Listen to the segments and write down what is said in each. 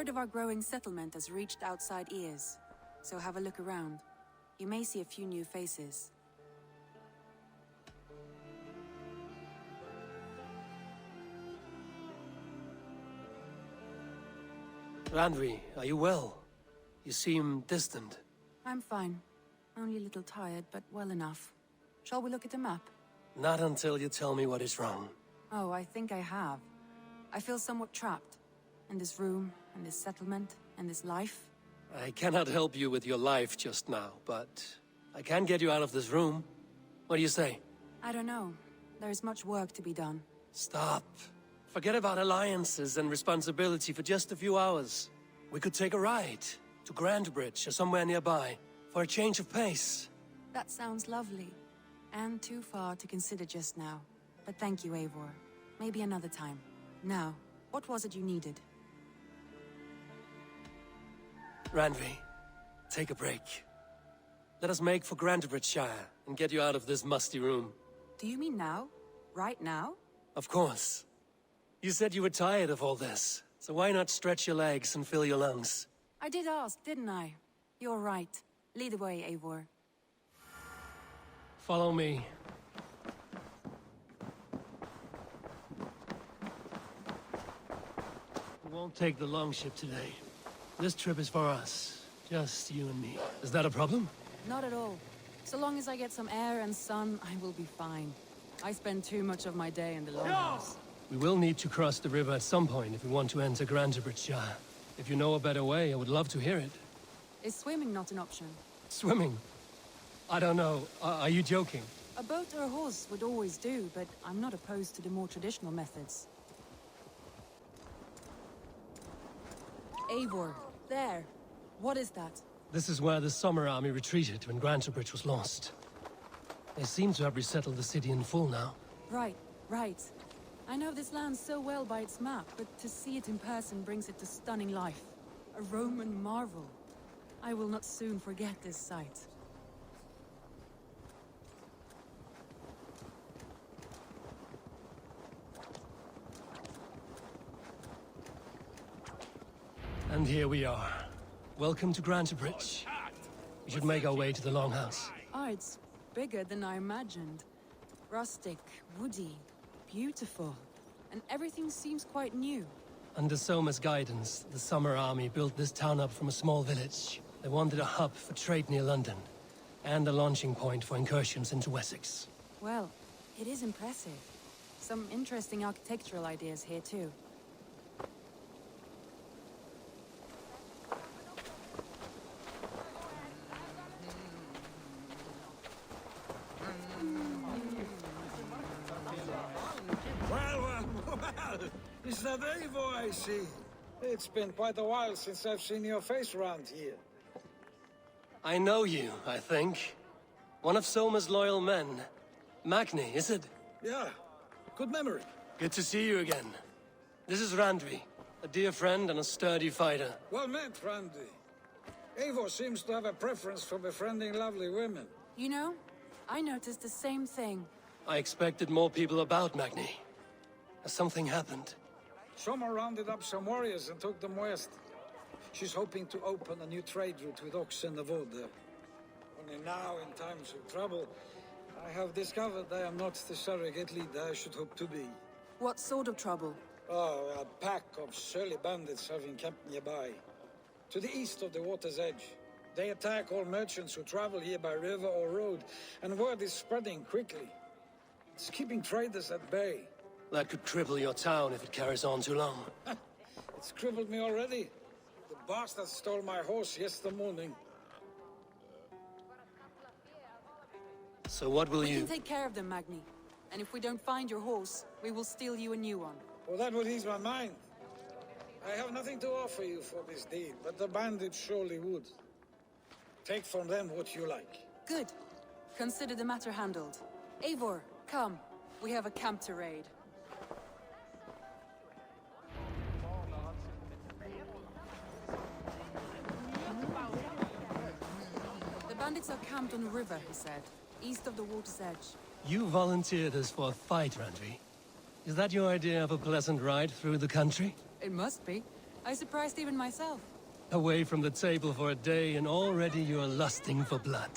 Word of our growing settlement has reached outside ears, so have a look around. You may see a few new faces. Randvi, are you well? You seem distant. I'm fine. Only a little tired, but well enough. Shall we look at the map? Not until you tell me what is wrong. Oh, I think I have. I feel somewhat trapped. In this room, in this settlement, in this life. I cannot help you with your life just now, but I can get you out of this room. What do you say? I don't know. There is much work to be done. Stop. Forget about alliances and responsibility for just a few hours. We could take a ride to Grantbridge or somewhere nearby for a change of pace. That sounds lovely. And too far to consider just now. But thank you, Eivor. Maybe another time. Now, what was it you needed? Randvi, take a break. Let us make for Grantbridgeshire and get you out of this musty room. Do you mean now? Right now? Of course. You said you were tired of all this, so why not stretch your legs and fill your lungs? I did ask, didn't I? You're right. Lead the way, Eivor. Follow me. We won't take the longship today. This trip is for us. Just you and me. Is that a problem? Not at all. So long as I get some air and sun, I will be fine. I spend too much of my day in the longhouse. We will need to cross the river at some point if we want to enter Grantbridgeshire. If you know a better way, I would love to hear it. Is swimming not an option? Swimming? I don't know. Are you joking? A boat or a horse would always do, but I'm not opposed to the more traditional methods. Eivor, there. What is that? This is where the Summer Army retreated when Grantbridge was lost. They seem to have resettled the city in full now. Right, right. I know this land so well by its map, but to see it in person brings it to stunning life. A Roman marvel. I will not soon forget this sight. And here we are. Welcome to Grantbridge. We should make our way to the longhouse. Ah, it's bigger than I imagined. Rustic, woody, beautiful. And everything seems quite new. Under Soma's guidance, the Summer Army built this town up from a small village. They wanted a hub for trade near London, and a launching point for incursions into Wessex. Well, it is impressive. Some interesting architectural ideas here too. Well, is that Eivor I see? It's been quite a while since I've seen your face around here. I know you, I think. One of Soma's loyal men. Magni, is it? Yeah, good memory. Good to see you again. This is Randvi, a dear friend and a sturdy fighter. Well met, Randy. Eivor seems to have a preference for befriending lovely women. You know, I noticed the same thing. I expected more people about Magni. Has something happened? Soma rounded up some warriors and took them west. She's hoping to open a new trade route with oxen of wood there. Only now, in times of trouble, I have discovered I am not the surrogate leader I should hope to be. What sort of trouble? Oh, a pack of surly bandits have encamped nearby. To the east of the water's edge. They attack all merchants who travel here by river or road, and word is spreading quickly. It's keeping traders at bay. That could cripple your town if it carries on too long. It's crippled me already. The bastard stole my horse yesterday morning. So what will We you... can take care of them, Magni. And if we don't find your horse, we will steal you a new one. Well, that would ease my mind. I have nothing to offer you for this deed, but the bandits surely would. Take from them what you like. Good. Consider the matter handled. Eivor, come. We have a camp to raid. The bandits are camped on a river, he said, east of the water's edge. You volunteered us for a fight, Randvi. Is that your idea of a pleasant ride through the country? It must be. I surprised even myself. Away from the table for a day, and already you are lusting for blood.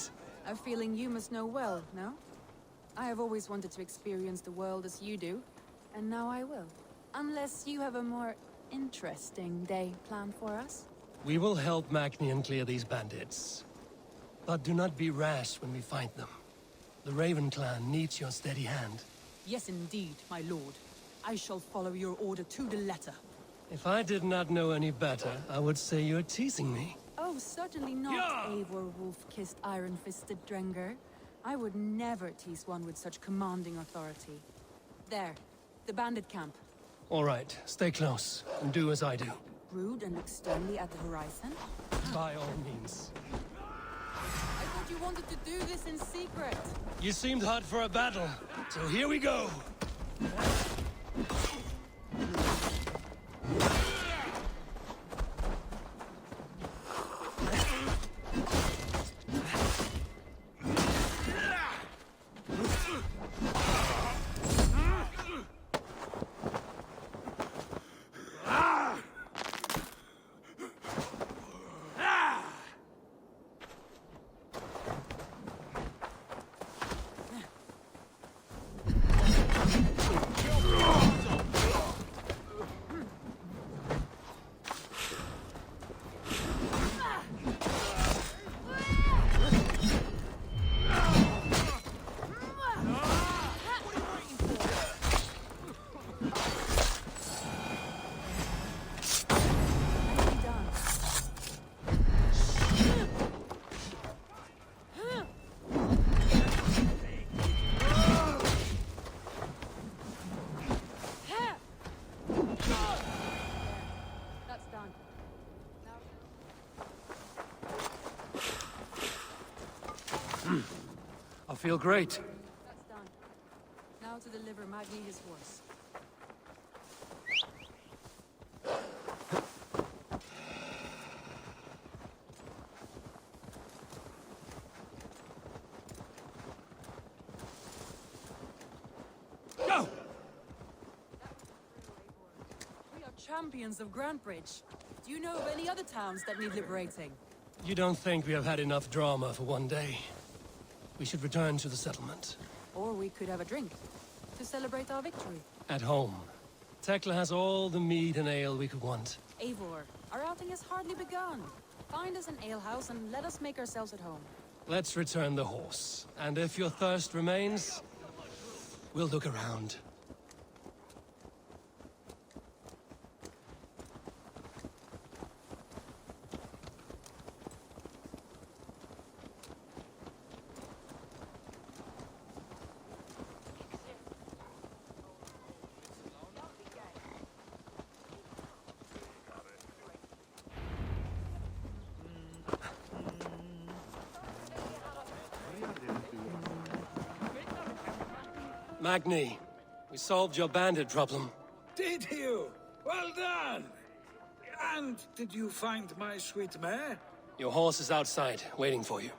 A feeling you must know well, no? I have always wanted to experience the world as you do, and now I will. Unless you have a more interesting day planned for us? We will help Magnian clear these bandits. But do not be rash when we find them. The Raven clan needs your steady hand. Yes, indeed, my lord. I shall follow your order to the letter. If I did not know any better, I would say you're teasing me. Oh, certainly not, Eivor wolf-kissed iron-fisted Drenger. I would never tease one with such commanding authority. There, the bandit camp. All right, stay close, and do as I do. Brood and look sternly at the horizon? By all means. I thought you wanted to do this in secret. You seemed hot for a battle, so here we go! I feel great. That's done. Now to deliver Magni his horse. Go! We are champions of Grantbridge. Do you know of any other towns that need liberating? You don't think we have had enough drama for one day? We should return to the settlement. Or we could have a drink, to celebrate our victory. At home. Tekla has all the mead and ale we could want. Eivor, our outing has hardly begun. Find us an alehouse and let us make ourselves at home. Let's return the horse. And if your thirst remains, we'll look around. Magni, we solved your bandit problem. Did you? Well done! And did you find my sweet mare? Your horse is outside, waiting for you.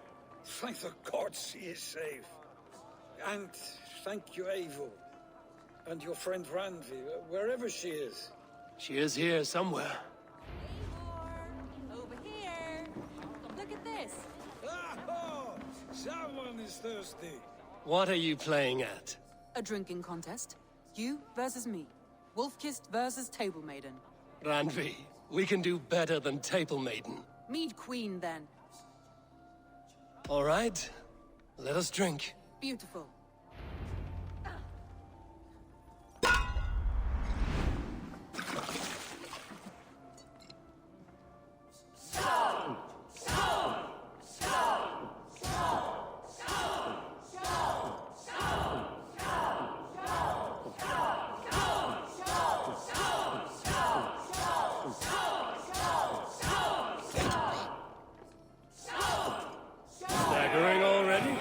Thank the gods she is safe. And thank you, Eivor. And your friend Randvi, wherever she is. She is here somewhere. Eivor! Over here! Look at this! Oh, someone is thirsty. What are you playing at? A drinking contest. You versus me. Wolf-kissed versus Table Maiden. Randvi, we can do better than Table Maiden. Mead Queen, then. All right, let us drink. Beautiful. Staggering already?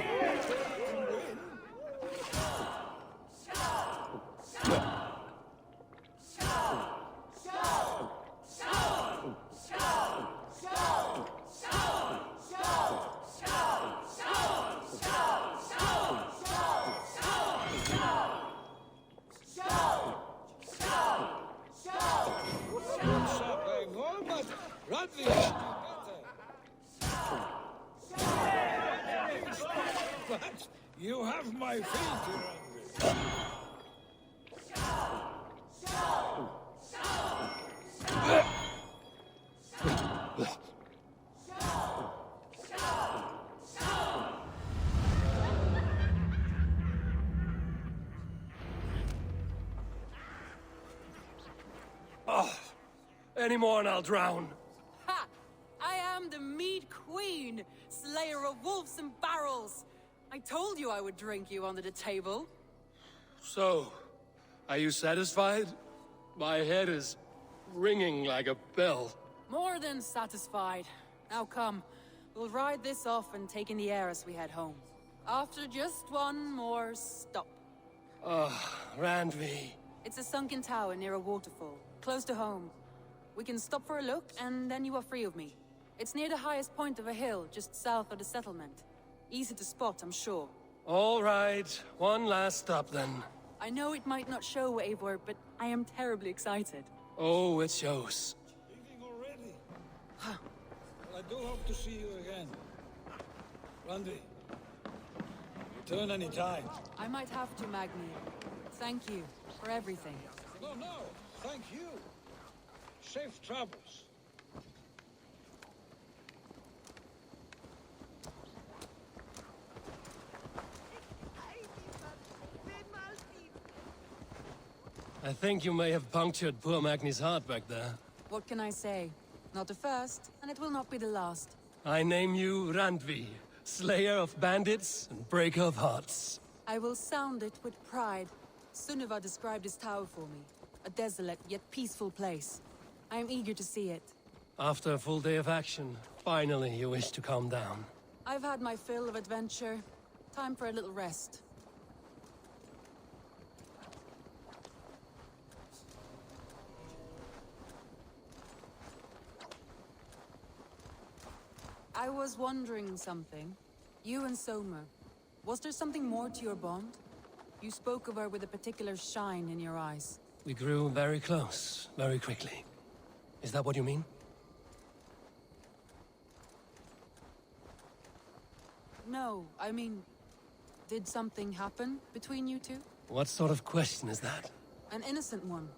Any more and I'll drown. Ha! I am the Mead Queen, slayer of wolves and barrels. I told you I would drink you under the table. So, are you satisfied? My head is ringing like a bell. More than satisfied. Now come, we'll ride this off and take in the air as we head home. After just one more stop. Randvi. It's a sunken tower near a waterfall, close to home. We can stop for a look, and then you are free of me. It's near the highest point of a hill, just south of the settlement. Easy to spot, I'm sure. All right, one last stop then. I know it might not show, Eivor, but I am terribly excited. Oh, it shows. Evening already. Well, I do hope to see you again. Randvi, return any time. I might have to, Magni. Thank you for everything. No, thank you. Safe travels. I think you may have punctured poor Magni's heart back there. What can I say? Not the first, and it will not be the last. I name you Randvi, slayer of bandits and breaker of hearts. I will sound it with pride. Sunniva described this tower for me. A desolate yet peaceful place. I am eager to see it. After a full day of action, finally you wish to calm down. I've had my fill of adventure. Time for a little rest. I was wondering something. You and Soma, was there something more to your bond? You spoke of her with a particular shine in your eyes. We grew very close, very quickly. Is that what you mean? No, I mean, did something happen between you two? What sort of question is that? An innocent one.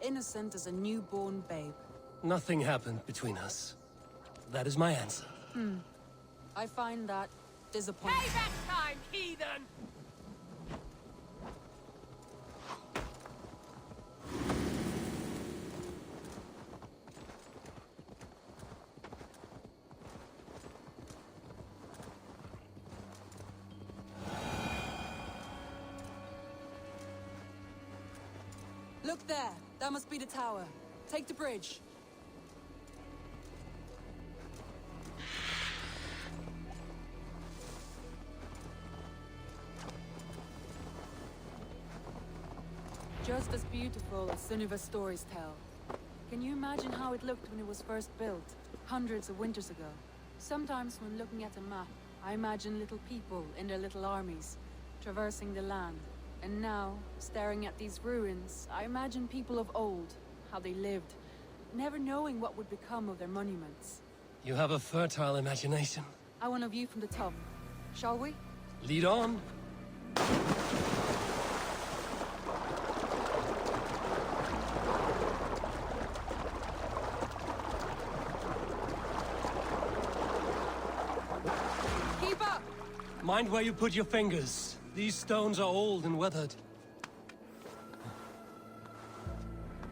Innocent as a newborn babe. Nothing happened between us. That is my answer. I find that disappointing. Payback time, heathen! Look there! That must be the tower. Take the bridge. Just as beautiful as Sunniva's stories tell. Can you imagine how it looked when it was first built, hundreds of winters ago? Sometimes when looking at a map, I imagine little people in their little armies, traversing the land. And now, staring at these ruins, I imagine people of old, how they lived, never knowing what would become of their monuments. You have a fertile imagination. I want a view from the top. Shall we? Lead on. Keep up! Mind where you put your fingers. These stones are old and weathered.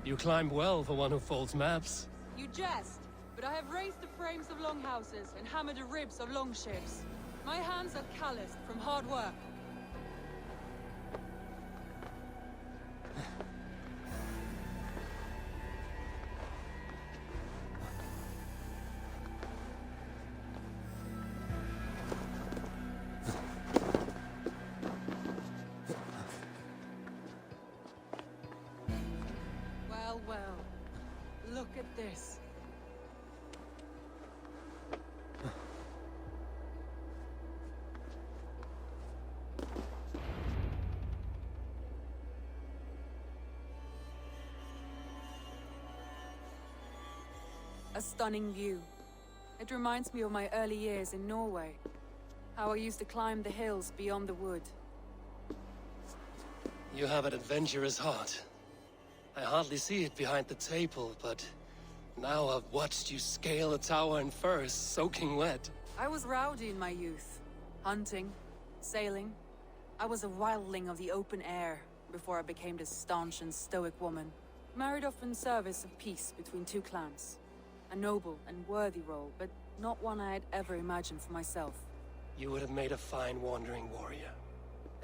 You climb well for one who folds maps. You jest, but I have raised the frames of longhouses and hammered the ribs of longships. My hands are calloused from hard work. Well, look at this. A stunning view. It reminds me of my early years in Norway. How I used to climb the hills beyond the wood. You have an adventurous heart. I hardly see it behind the table, but now I've watched you scale a tower in furs, soaking wet. I was rowdy in my youth. Hunting, sailing. I was a wildling of the open air before I became this staunch and stoic woman. Married off in service of peace between two clans. A noble and worthy role, but not one I had ever imagined for myself. You would have made a fine wandering warrior.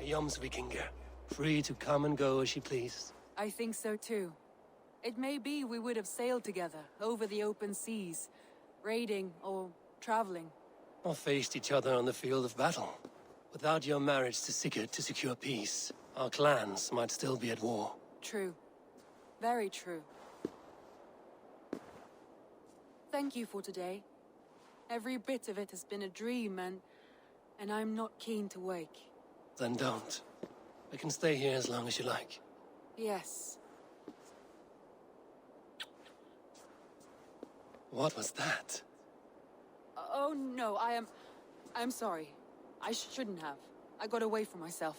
A Jomsvikinger, free to come and go as you pleased. I think so too. It may be we would have sailed together, over the open seas, raiding or traveling. Or faced each other on the field of battle. Without your marriage to Sigurd to secure peace, our clans might still be at war. True. Very true. Thank you for today. Every bit of it has been a dream, and I'm not keen to wake. Then don't. We can stay here as long as you like. Yes. What was that? Oh no, I'm sorry. I shouldn't have. I got away from myself.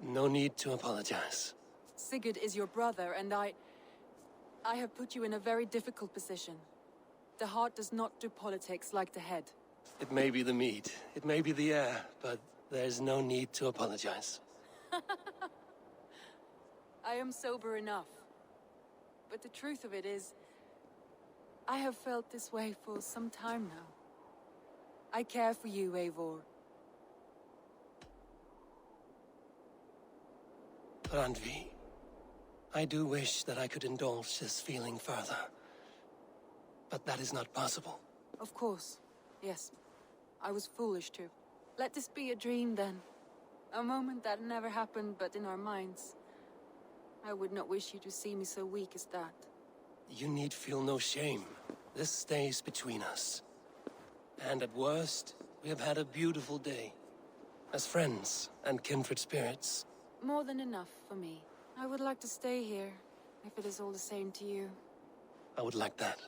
No need to apologize. Sigurd is your brother, and I have put you in a very difficult position. The heart does not do politics like the head. It may be the meat, it may be the air, but there's no need to apologize. I am sober enough. But the truth of it is, I have felt this way for some time now. I care for you, Eivor. Randvi, I do wish that I could indulge this feeling further. But that is not possible. Of course. Yes. I was foolish too. Let this be a dream then. A moment that never happened but in our minds. I would not wish you to see me so weak as that. You need feel no shame. This stays between us. And at worst, we have had a beautiful day. As friends and kindred spirits. More than enough for me. I would like to stay here, if it is all the same to you. I would like that.